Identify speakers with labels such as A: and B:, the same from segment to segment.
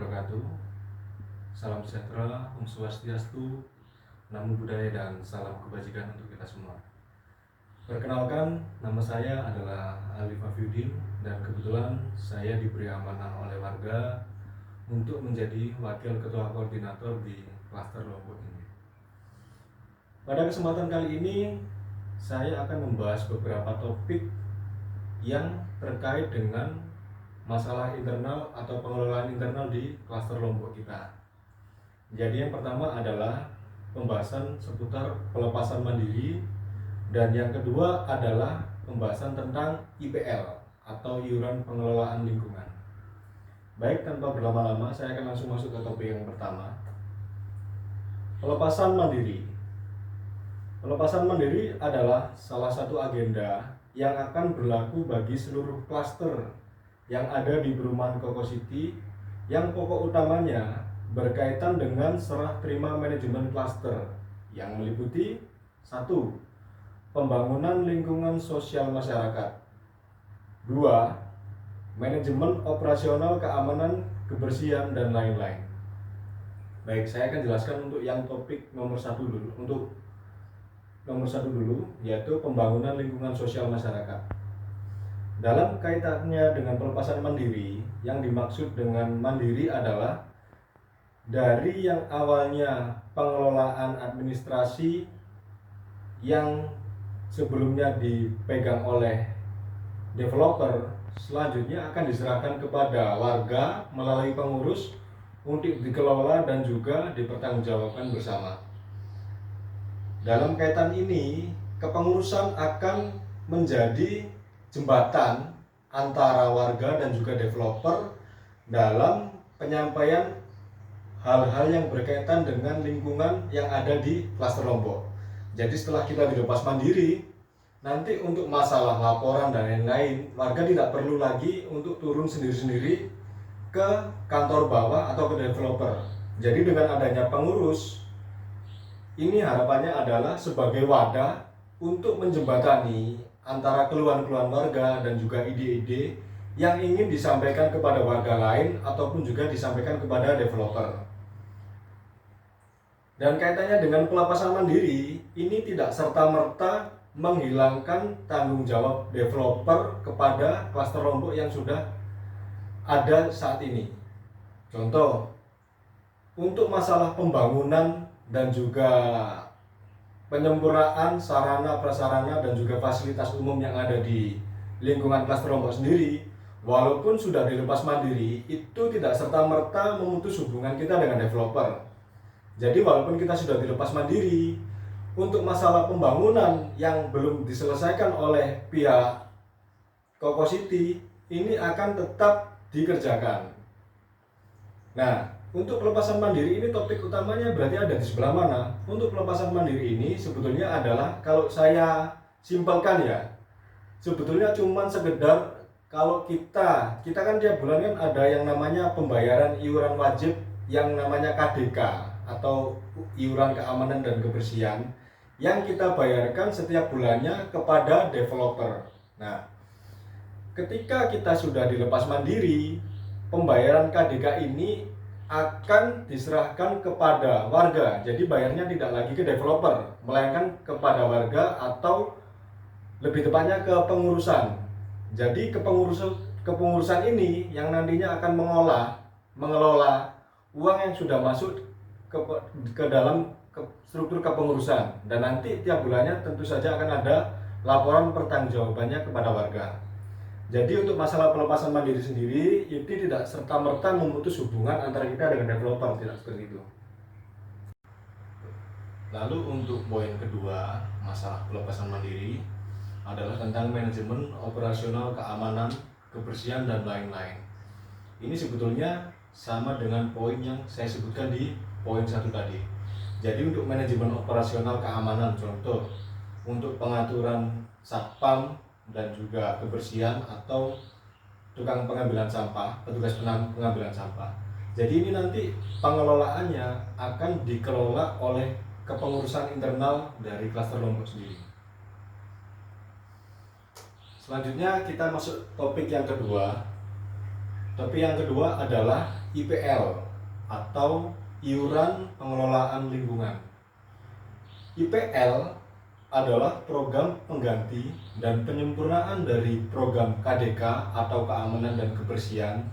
A: wabarakatuh. Salam sejahtera, Om Swastiastu, Namo Buddhaya, dan salam kebajikan untuk kita semua. Perkenalkan, nama saya adalah Alif Afiuddin dan kebetulan saya diberi amanah oleh warga untuk menjadi Wakil Ketua Koordinator di Klaster Lombok ini. Pada kesempatan kali ini, saya akan membahas beberapa topik yang terkait dengan masalah internal atau pengelolaan internal di Klaster Lombok kita. Jadi yang pertama adalah pembahasan seputar pelepasan mandiri, dan yang kedua adalah pembahasan tentang IPL atau iuran pengelolaan lingkungan. Baik, tanpa berlama-lama saya akan langsung masuk ke topik yang pertama. Pelepasan mandiri. Pelepasan mandiri adalah salah satu agenda yang akan berlaku bagi seluruh klaster yang ada di Perumahan Koko City, yang pokok utamanya berkaitan dengan serah terima manajemen klaster yang meliputi 1. Pembangunan lingkungan sosial masyarakat. 2. Manajemen operasional keamanan, kebersihan, dan lain-lain. Baik, saya akan jelaskan untuk yang topik nomor 1 dulu. Untuk nomor 1 dulu, yaitu pembangunan lingkungan sosial masyarakat. Dalam kaitannya dengan pelepasan mandiri, yang dimaksud dengan mandiri adalah dari yang awalnya pengelolaan administrasi yang sebelumnya dipegang oleh developer, selanjutnya akan diserahkan kepada warga melalui pengurus untuk dikelola dan juga dipertanggungjawabkan bersama. Dalam kaitan ini, kepengurusan akan menjadi jembatan antara warga dan juga developer dalam penyampaian hal-hal yang berkaitan dengan lingkungan yang ada di Klaster Lombok. Jadi setelah kita dilepas mandiri, nanti untuk masalah laporan dan lain-lain, warga tidak perlu lagi untuk turun sendiri-sendiri ke kantor bawah atau ke developer. Jadi dengan adanya pengurus, ini harapannya adalah sebagai wadah untuk menjembatani antara keluhan-keluhan warga dan juga ide-ide yang ingin disampaikan kepada warga lain ataupun juga disampaikan kepada developer. Dan kaitannya dengan pelepasan mandiri, ini tidak serta-merta menghilangkan tanggung jawab developer kepada Klaster Lombok yang sudah ada saat ini. Contoh, untuk masalah pembangunan dan juga penyempurnaan sarana prasarana dan juga fasilitas umum yang ada di lingkungan Klaster Lombok sendiri, walaupun sudah dilepas mandiri, itu tidak serta-merta memutus hubungan kita dengan developer. Jadi walaupun kita sudah dilepas mandiri, untuk masalah pembangunan yang belum diselesaikan oleh pihak Koko City, ini akan tetap dikerjakan. Nah, untuk pelepasan mandiri ini topik utamanya berarti ada di sebelah mana? Untuk pelepasan mandiri ini sebetulnya adalah, kalau saya simpelkan ya, sebetulnya cuman sekedar kalau kita kan tiap bulan kan ada yang namanya pembayaran iuran wajib yang namanya KDK atau iuran keamanan dan kebersihan yang kita bayarkan setiap bulannya kepada developer. Nah, ketika kita sudah dilepas mandiri, pembayaran KDK ini akan diserahkan kepada warga. Jadi bayarnya tidak lagi ke developer, melainkan kepada warga atau lebih tepatnya ke pengurusan. Jadi kepengurusan ini yang nantinya akan mengelola uang yang sudah masuk ke dalam struktur kepengurusan, dan nanti tiap bulannya tentu saja akan ada laporan pertanggungjawabannya kepada warga. Jadi untuk masalah pelepasan mandiri sendiri, itu tidak serta-merta memutus hubungan antara kita dengan developer, tidak seperti itu. Lalu untuk poin kedua, masalah pelepasan mandiri adalah tentang manajemen operasional keamanan, kebersihan, dan lain-lain. Ini sebetulnya sama dengan poin yang saya sebutkan di poin 1 tadi. Jadi untuk manajemen operasional keamanan, contoh untuk pengaturan satpam dan juga kebersihan atau tukang pengambilan sampah, petugas pengambilan sampah. Jadi ini nanti pengelolaannya akan dikelola oleh kepengurusan internal dari Klaster Lombok sendiri. Selanjutnya kita masuk topik yang kedua. Topik yang kedua adalah IPL atau iuran pengelolaan lingkungan. IPL adalah program pengganti dan penyempurnaan dari program KDK atau keamanan dan kebersihan.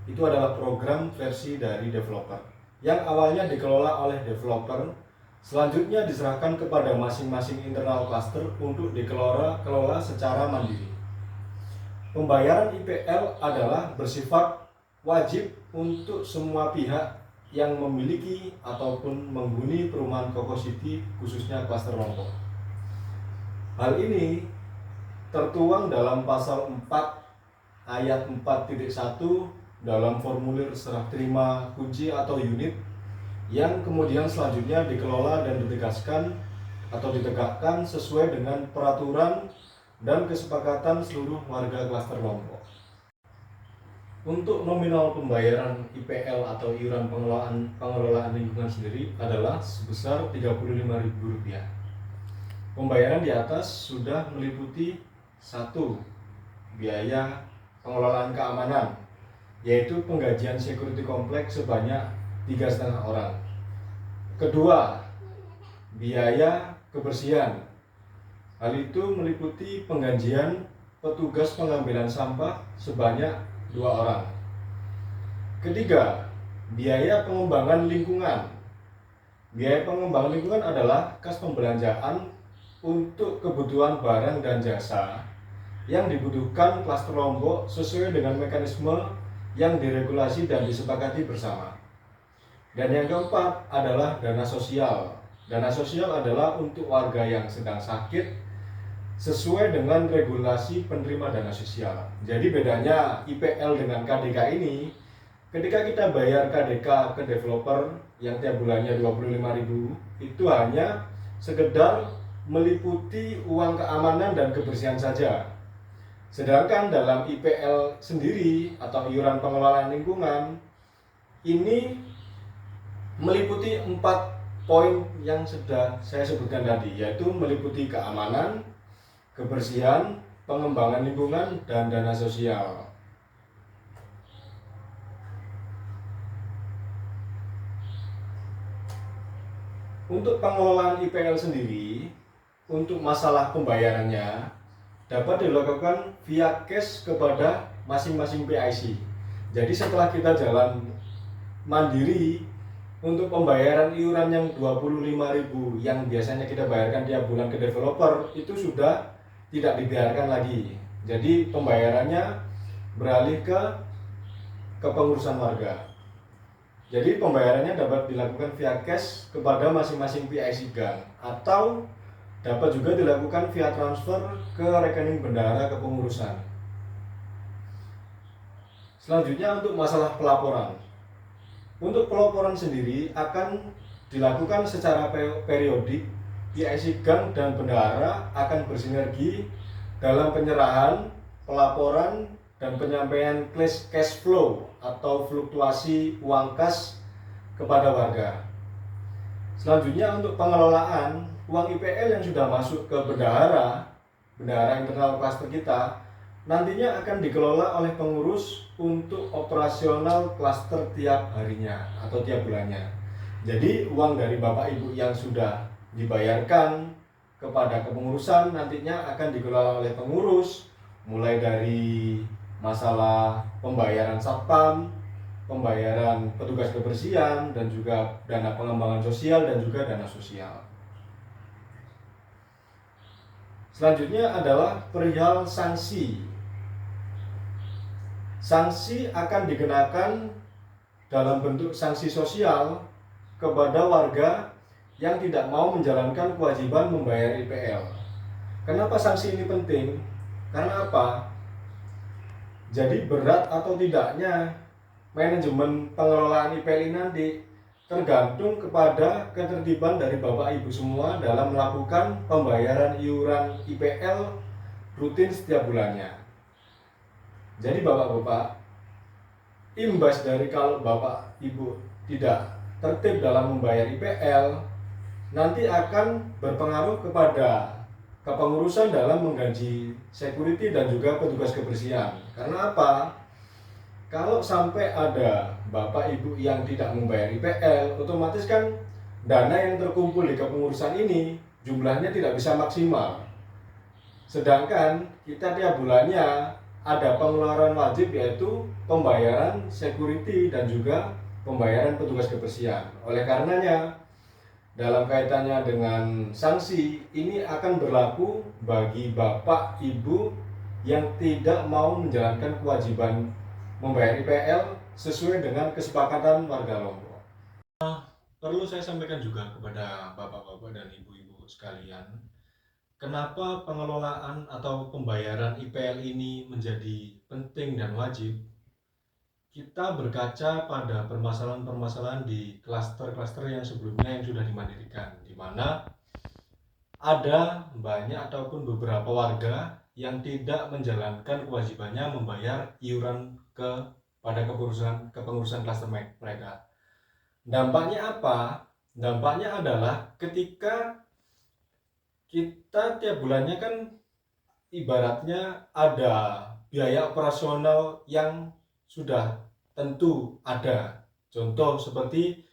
A: Itu adalah program versi dari developer yang awalnya dikelola oleh developer, selanjutnya diserahkan kepada masing-masing internal cluster untuk dikelola secara mandiri. Pembayaran IPL adalah bersifat wajib untuk semua pihak yang memiliki ataupun menghuni perumahan Koko City, khususnya klaster Lombok. Hal ini tertuang dalam pasal 4 ayat 4.1 dalam formulir serah terima kunci atau unit yang kemudian selanjutnya dikelola dan ditegaskan atau ditegakkan sesuai dengan peraturan dan kesepakatan seluruh warga klaster Lombok. Untuk nominal pembayaran IPL atau iuran pengelolaan lingkungan sendiri adalah sebesar Rp35.000. Pembayaran di atas sudah meliputi 1. Biaya pengelolaan keamanan, yaitu penggajian security kompleks sebanyak 3,5 orang. Kedua, biaya kebersihan. Hal itu meliputi penggajian petugas pengambilan sampah sebanyak 2 orang. Ketiga, biaya pengembangan lingkungan. Biaya pengembangan lingkungan adalah kas pembelanjaan untuk kebutuhan barang dan jasa yang dibutuhkan klaster Lombok sesuai dengan mekanisme yang diregulasi dan disepakati bersama. Dan yang keempat adalah dana sosial. Dana sosial adalah untuk warga yang sedang sakit sesuai dengan regulasi penerima dana sosial. Jadi bedanya IPL dengan KDK ini, ketika kita bayar KDK ke developer yang tiap bulannya Rp25.000, itu hanya sekedar meliputi uang keamanan dan kebersihan saja. Sedangkan dalam IPL sendiri atau iuran pengelolaan lingkungan ini meliputi 4 poin yang sudah saya sebutkan tadi, yaitu meliputi keamanan, kebersihan, pengembangan lingkungan, dan dana sosial. Untuk pengelolaan IPL sendiri, untuk masalah pembayarannya dapat dilakukan via cash kepada masing-masing PIC. Jadi setelah kita jalan mandiri untuk pembayaran iuran yang Rp25.000 yang biasanya kita bayarkan tiap bulan ke developer, itu sudah tidak dibiarkan lagi. Jadi pembayarannya beralih ke kepengurusan warga. Jadi pembayarannya dapat dilakukan via cash kepada masing-masing PIC gang atau dapat juga dilakukan via transfer ke rekening bendahara kepengurusan. Selanjutnya untuk masalah pelaporan. Untuk pelaporan sendiri akan dilakukan secara periodik. PIC gang dan bendahara akan bersinergi dalam penyerahan, pelaporan, dan penyampaian cash flow atau fluktuasi uang kas kepada warga. Selanjutnya untuk pengelolaan uang IPL yang sudah masuk ke bendahara internal klaster kita, nantinya akan dikelola oleh pengurus untuk operasional klaster tiap harinya atau tiap bulannya. Jadi uang dari Bapak Ibu yang sudah dibayarkan kepada kepengurusan nantinya akan dikelola oleh pengurus, mulai dari masalah pembayaran satpam, pembayaran petugas kebersihan, dan juga dana pengembangan sosial dan juga dana sosial. Selanjutnya adalah perihal sanksi. Sanksi akan dikenakan dalam bentuk sanksi sosial kepada warga yang tidak mau menjalankan kewajiban membayar IPL. Kenapa sanksi ini penting? Karena apa? Jadi berat atau tidaknya manajemen pengelolaan IPL ini nanti tergantung kepada ketertiban dari Bapak Ibu semua dalam melakukan pembayaran iuran IPL rutin setiap bulannya. Jadi Bapak-bapak, imbas dari kalau Bapak Ibu tidak tertib dalam membayar IPL, nanti akan berpengaruh kepada kepengurusan dalam menggaji security dan juga petugas kebersihan. Karena apa? Kalau sampai ada bapak ibu yang tidak membayar IPL, otomatis kan dana yang terkumpul di kepengurusan ini jumlahnya tidak bisa maksimal. Sedangkan kita tiap bulannya ada pengeluaran wajib, yaitu pembayaran security dan juga pembayaran petugas kebersihan. Oleh karenanya, dalam kaitannya dengan sanksi, ini akan berlaku bagi bapak ibu yang tidak mau menjalankan kewajiban membayar IPL sesuai dengan kesepakatan warga Lombok. Perlu saya sampaikan juga kepada bapak-bapak dan ibu-ibu sekalian, kenapa pengelolaan atau pembayaran IPL ini menjadi penting dan wajib. Kita berkaca pada permasalahan-permasalahan di klaster-klaster yang sebelumnya yang sudah dimandirikan, di mana ada banyak ataupun beberapa warga yang tidak menjalankan kewajibannya membayar iuran pada kepengurusan klaster mereka. Dampaknya apa? Dampaknya adalah ketika kita tiap bulannya kan ibaratnya ada biaya operasional yang sudah tentu ada. Contoh seperti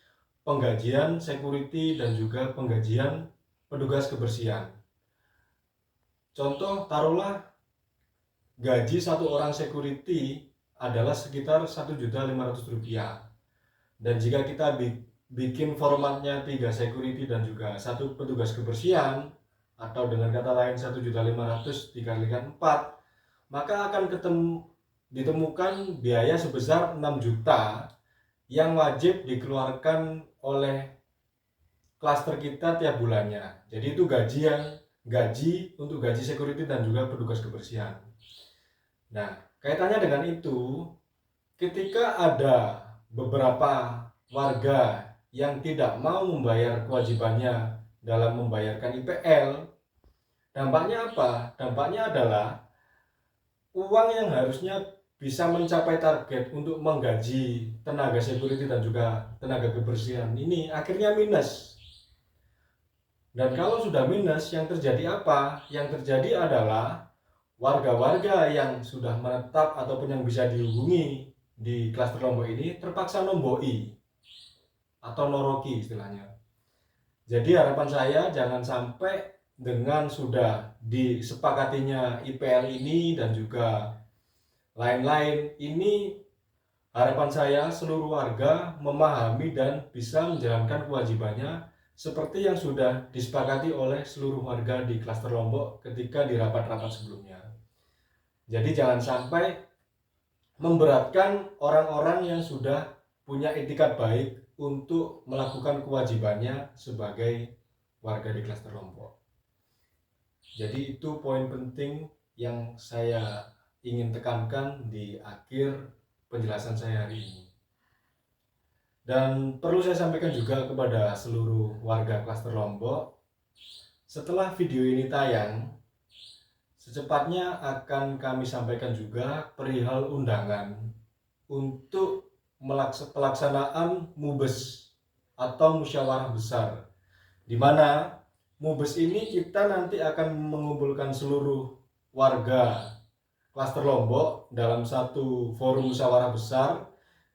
A: penggajian security dan juga penggajian petugas kebersihan. Contoh, taruhlah gaji satu orang security adalah sekitar Rp1.500.000. Dan jika kita bikin formatnya 3 security dan juga 1 petugas kebersihan, atau dengan kata lain 1.500.000 dikalikan 4, maka akan ditemukan biaya sebesar 6 juta yang wajib dikeluarkan oleh klaster kita tiap bulannya. Jadi itu gaji untuk gaji security dan juga petugas kebersihan. Nah, kaitannya dengan itu, ketika ada beberapa warga yang tidak mau membayar kewajibannya dalam membayarkan IPL, dampaknya apa? Dampaknya adalah uang yang harusnya bisa mencapai target untuk menggaji tenaga security dan juga tenaga kebersihan ini akhirnya minus. Dan kalau sudah minus, yang terjadi apa? Yang terjadi adalah warga-warga yang sudah menetap ataupun yang bisa dihubungi di klaster Lombok ini terpaksa nomboi atau noroki istilahnya. Jadi harapan saya jangan sampai dengan sudah disepakatinya IPL ini dan juga lain-lain ini, harapan saya seluruh warga memahami dan bisa menjalankan kewajibannya seperti yang sudah disepakati oleh seluruh warga di klaster Lombok ketika di rapat-rapat sebelumnya. Jadi jangan sampai memberatkan orang-orang yang sudah punya etikat baik untuk melakukan kewajibannya sebagai warga di klaster Lombok. Jadi itu poin penting yang saya ingin tekankan di akhir penjelasan saya hari ini. Dan perlu saya sampaikan juga kepada seluruh warga klaster Lombok, setelah video ini tayang, secepatnya akan kami sampaikan juga perihal undangan untuk pelaksanaan MUBES atau musyawarah besar, di mana MUBES ini kita nanti akan mengumpulkan seluruh warga klaster Lombok dalam satu forum musyawarah besar.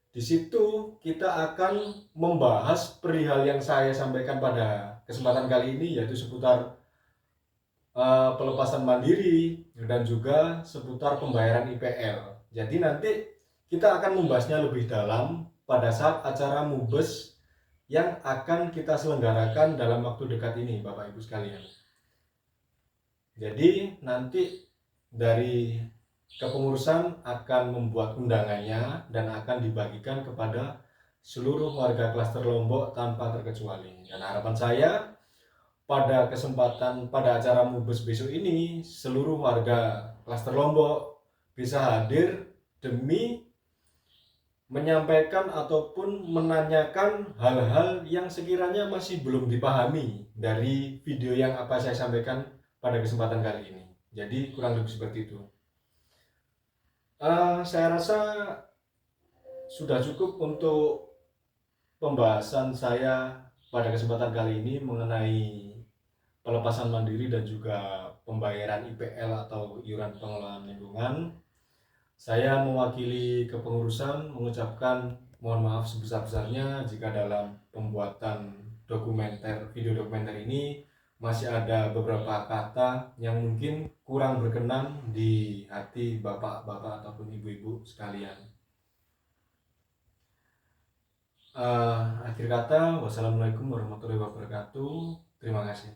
A: Di situ kita akan membahas perihal yang saya sampaikan pada kesempatan kali ini, yaitu seputar pelepasan mandiri dan juga seputar pembayaran IPL. Jadi nanti kita akan membahasnya lebih dalam pada saat acara MUBES yang akan kita selenggarakan dalam waktu dekat ini, Bapak Ibu sekalian. Jadi nanti dari kepengurusan akan membuat undangannya dan akan dibagikan kepada seluruh warga klaster Lombok tanpa terkecuali. Dan harapan saya pada acara MUBES besok ini, seluruh warga klaster Lombok bisa hadir demi menyampaikan ataupun menanyakan hal-hal yang sekiranya masih belum dipahami dari video yang apa saya sampaikan pada kesempatan kali ini. Jadi kurang lebih seperti itu. Saya rasa sudah cukup untuk pembahasan saya pada kesempatan kali ini mengenai pelepasan mandiri dan juga pembayaran IPL atau iuran pengelolaan lingkungan. Saya mewakili kepengurusan mengucapkan mohon maaf sebesar-besarnya jika dalam pembuatan video dokumenter ini masih ada beberapa kata yang mungkin kurang berkenan di hati bapak-bapak ataupun ibu-ibu sekalian. Akhir kata, wassalamualaikum warahmatullahi wabarakatuh. Terima kasih.